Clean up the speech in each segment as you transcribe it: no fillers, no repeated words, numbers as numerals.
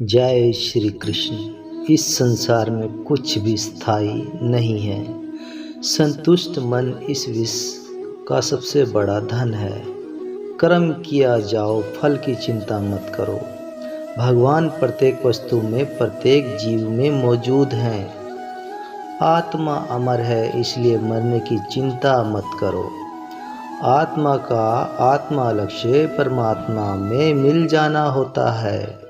जय श्री कृष्ण। इस संसार में कुछ भी स्थायी नहीं है। संतुष्ट मन इस विश्व का सबसे बड़ा धन है। कर्म किया जाओ, फल की चिंता मत करो। भगवान प्रत्येक वस्तु में, प्रत्येक जीव में मौजूद हैं। आत्मा अमर है, इसलिए मरने की चिंता मत करो। आत्मा का आत्मा लक्ष्य परमात्मा में मिल जाना होता है।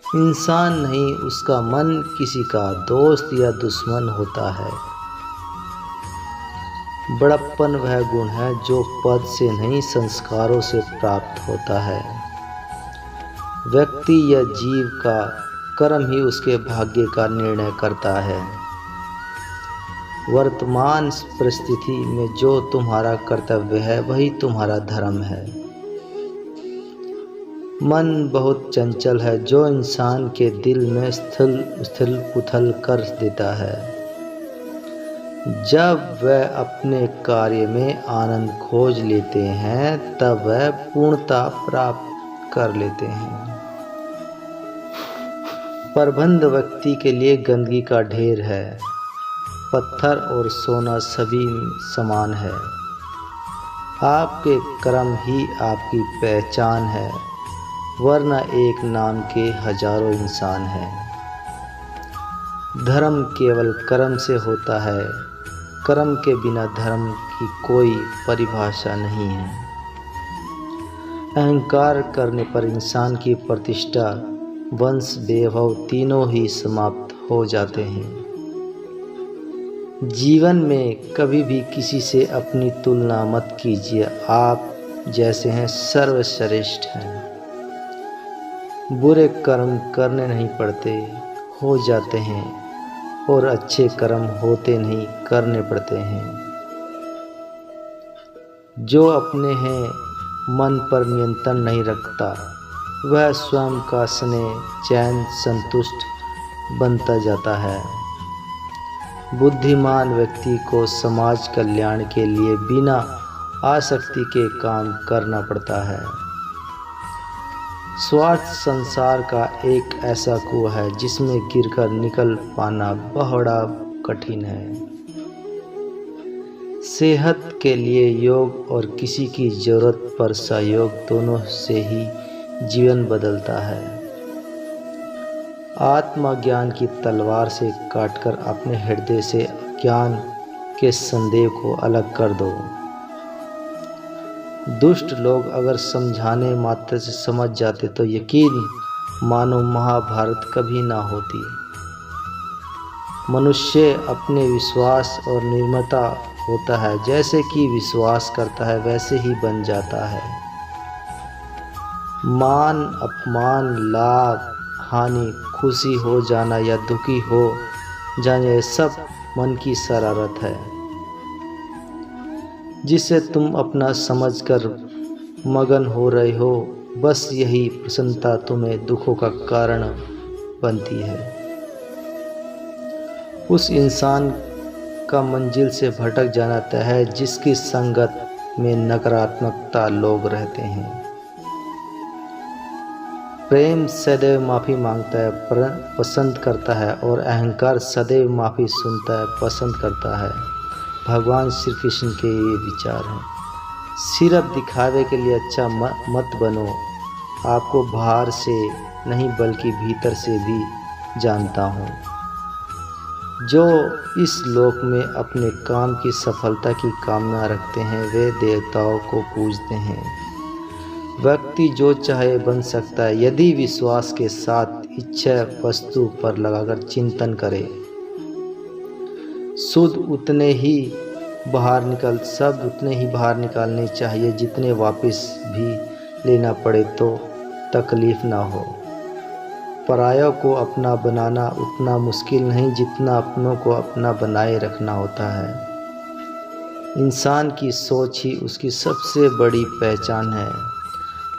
इंसान नहीं, उसका मन किसी का दोस्त या दुश्मन होता है। बड़प्पन वह गुण है जो पद से नहीं, संस्कारों से प्राप्त होता है। व्यक्ति या जीव का कर्म ही उसके भाग्य का निर्णय करता है। वर्तमान परिस्थिति में जो तुम्हारा कर्तव्य है वही तुम्हारा धर्म है। मन बहुत चंचल है जो इंसान के दिल में स्थल पुथल कर देता है। जब वह अपने कार्य में आनंद खोज लेते हैं तब वह पूर्णता प्राप्त कर लेते हैं। प्रबंध व्यक्ति के लिए गंदगी का ढेर है। पत्थर और सोना सभी समान है। आपके कर्म ही आपकी पहचान है, वरना एक नाम के हजारों इंसान हैं। धर्म केवल कर्म से होता है। कर्म के बिना धर्म की कोई परिभाषा नहीं है। अहंकार करने पर इंसान की प्रतिष्ठा, वंश, वैभव तीनों ही समाप्त हो जाते हैं। जीवन में कभी भी किसी से अपनी तुलना मत कीजिए। आप जैसे हैं सर्वश्रेष्ठ हैं। बुरे कर्म करने नहीं पड़ते, हो जाते हैं, और अच्छे कर्म होते नहीं, करने पड़ते हैं। जो अपने हैं मन पर नियंत्रण नहीं रखता, वह स्वयं का स्नेह, चैन, संतुष्ट बनता जाता है। बुद्धिमान व्यक्ति को समाज कल्याण के लिए बिना आसक्ति के काम करना पड़ता है। स्वार्थ संसार का एक ऐसा कुआं है जिसमें गिरकर निकल पाना बड़ा कठिन है। सेहत के लिए योग और किसी की जरूरत पर सहयोग, दोनों से ही जीवन बदलता है। आत्मज्ञान की तलवार से काटकर अपने हृदय से ज्ञान के संदेह को अलग कर दो। दुष्ट लोग अगर समझाने मात्र से समझ जाते तो यकीन मानो महाभारत कभी ना होती। मनुष्य अपने विश्वास और निर्ममता होता है। जैसे कि विश्वास करता है वैसे ही बन जाता है। मान, अपमान, लाभ, हानि, खुशी हो जाना या दुखी हो जाना, ये सब मन की शरारत है जिसे तुम अपना समझकर मगन हो रहे हो। बस यही प्रसन्नता तुम्हें दुखों का कारण बनती है। उस इंसान का मंजिल से भटक जाना तय है जिसकी संगत में नकारात्मकता लोग रहते हैं। प्रेम सदैव माफ़ी मांगता है, पसंद करता है, और अहंकार सदैव माफ़ी सुनता है, पसंद करता है। भगवान श्री कृष्ण के ये विचार हैं। सिर्फ दिखावे के लिए अच्छा मत बनो। आपको बाहर से नहीं बल्कि भीतर से भी जानता हूँ। जो इस लोक में अपने काम की सफलता की कामना रखते हैं वे देवताओं को पूजते हैं। व्यक्ति जो चाहे बन सकता है यदि विश्वास के साथ इच्छा वस्तु पर लगाकर चिंतन करे। शुद्ध उतने ही बाहर निकालने चाहिए जितने वापस भी लेना पड़े तो तकलीफ ना हो। परायों को अपना बनाना उतना मुश्किल नहीं जितना अपनों को अपना बनाए रखना होता है। इंसान की सोच ही उसकी सबसे बड़ी पहचान है,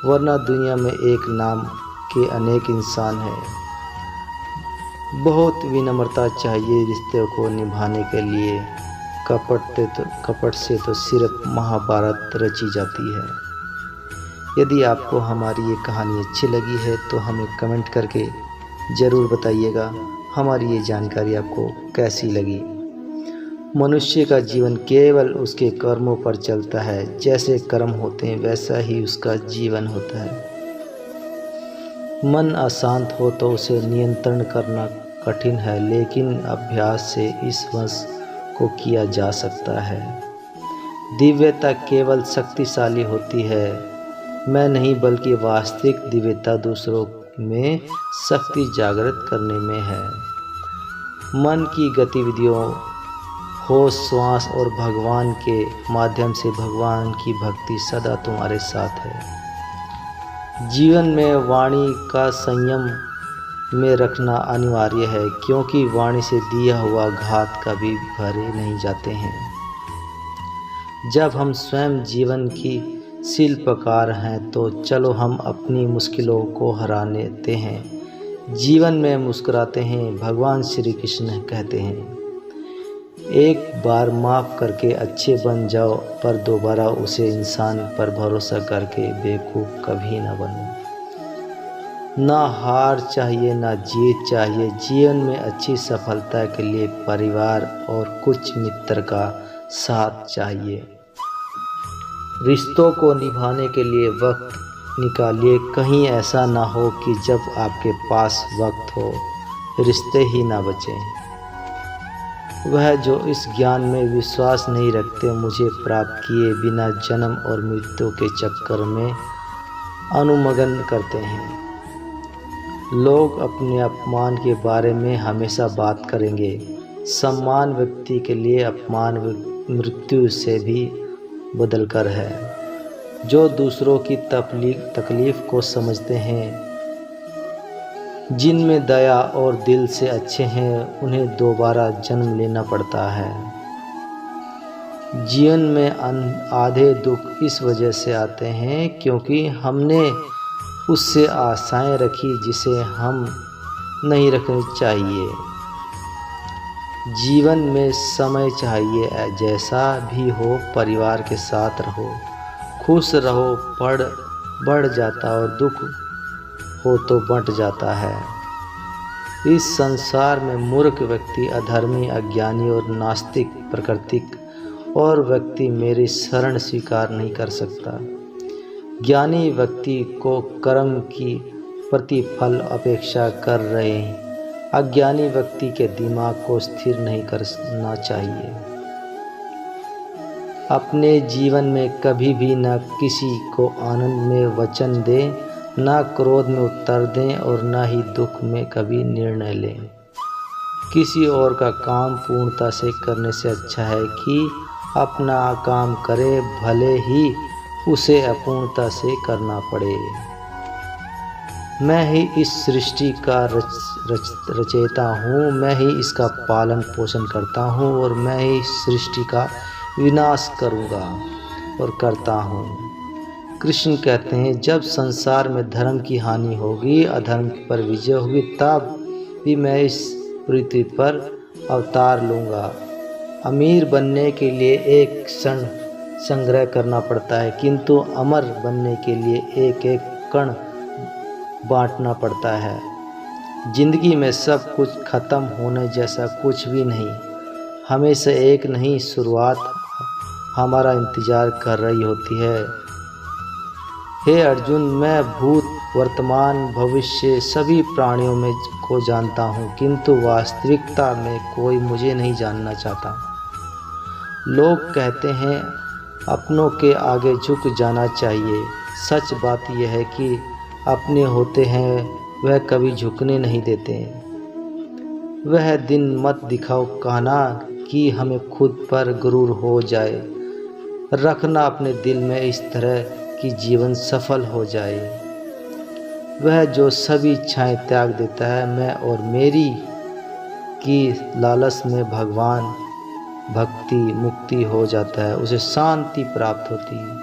वरना दुनिया में एक नाम के अनेक इंसान हैं। बहुत विनम्रता चाहिए रिश्ते को निभाने के लिए। कपट से तो सिर्फ महाभारत रची जाती है। यदि आपको हमारी ये कहानी अच्छी लगी है तो हमें कमेंट करके ज़रूर बताइएगा हमारी ये जानकारी आपको कैसी लगी। मनुष्य का जीवन केवल उसके कर्मों पर चलता है। जैसे कर्म होते हैं वैसा ही उसका जीवन होता है। मन अशांत हो तो उसे नियंत्रण करना कठिन है, लेकिन अभ्यास से इस वश को किया जा सकता है। दिव्यता केवल शक्तिशाली होती है, मैं नहीं, बल्कि वास्तविक दिव्यता दूसरों में शक्ति जागृत करने में है। मन की गतिविधियों, होश, श्वास और भगवान के माध्यम से भगवान की भक्ति सदा तुम्हारे साथ है। जीवन में वाणी का संयम में रखना अनिवार्य है, क्योंकि वाणी से दिया हुआ घात कभी भरे नहीं जाते हैं। जब हम स्वयं जीवन की शिल्पकार हैं तो चलो हम अपनी मुश्किलों को हरा लेते हैं। जीवन में मुस्कुराते हैं। भगवान श्री कृष्ण कहते हैं, एक बार माफ़ करके अच्छे बन जाओ, पर दोबारा उसे इंसान पर भरोसा करके बेवकूफ़ कभी ना बनो। ना हार चाहिए ना जीत चाहिए। जीवन में अच्छी सफलता के लिए परिवार और कुछ मित्र का साथ चाहिए। रिश्तों को निभाने के लिए वक्त निकालिए। कहीं ऐसा ना हो कि जब आपके पास वक्त हो रिश्ते ही ना बचें। वह जो इस ज्ञान में विश्वास नहीं रखते, मुझे प्राप्त किए बिना जन्म और मृत्यु के चक्कर में अनुमग्न करते हैं। लोग अपने अपमान के बारे में हमेशा बात करेंगे। सम्मान व्यक्ति के लिए अपमान मृत्यु से भी बदलकर है। जो दूसरों की तकलीफ को समझते हैं, जिनमें दया और दिल से अच्छे हैं, उन्हें दोबारा जन्म लेना पड़ता है। जीवन में आधे दुख इस वजह से आते हैं क्योंकि हमने उससे आशाएं रखी जिसे हम नहीं रखनी चाहिए। जीवन में समय चाहिए, जैसा भी हो परिवार के साथ रहो, खुश रहो, बढ़ जाता और दुख हो तो बंट जाता है। इस संसार में मूर्ख व्यक्ति, अधर्मी, अज्ञानी और नास्तिक प्राकृतिक और व्यक्ति मेरी शरण स्वीकार नहीं कर सकता। ज्ञानी व्यक्ति को कर्म की प्रतिफल अपेक्षा कर रहे हैं। अज्ञानी व्यक्ति के दिमाग को स्थिर नहीं करना चाहिए। अपने जीवन में कभी भी न किसी को आनंद में वचन दें, न क्रोध में उत्तर दें और न ही दुख में कभी निर्णय लें। किसी और का काम पूर्णता से करने से अच्छा है कि अपना काम करे, भले ही उसे अपूर्णता से करना पड़े। मैं ही इस सृष्टि का रचयिता हूँ, मैं ही इसका पालन पोषण करता हूँ और मैं ही सृष्टि का विनाश करूँगा और करता हूँ। कृष्ण कहते हैं, जब संसार में धर्म की हानि होगी, अधर्म पर विजय होगी, तब भी मैं इस पृथ्वी पर अवतार लूँगा। अमीर बनने के लिए एक क्षण संग्रह करना पड़ता है, किंतु अमर बनने के लिए एक एक कण बांटना पड़ता है। जिंदगी में सब कुछ खत्म होने जैसा कुछ भी नहीं। हमेशा एक नई शुरुआत हमारा इंतजार कर रही होती है। हे अर्जुन, मैं भूत, वर्तमान, भविष्य सभी प्राणियों में को जानता हूँ, किंतु वास्तविकता में कोई मुझे नहीं जानना चाहता। लोग कहते हैं अपनों के आगे झुक जाना चाहिए। सच बात यह है कि अपने होते हैं वह कभी झुकने नहीं देते। वह दिन मत दिखाओ कहना कि हमें खुद पर गुरूर हो जाए। रखना अपने दिल में इस तरह कि जीवन सफल हो जाए। वह जो सभी इच्छाएं त्याग देता है, मैं और मेरी की लालच में भगवान भक्ति मुक्ति हो जाता है, उसे शांति प्राप्त होती है।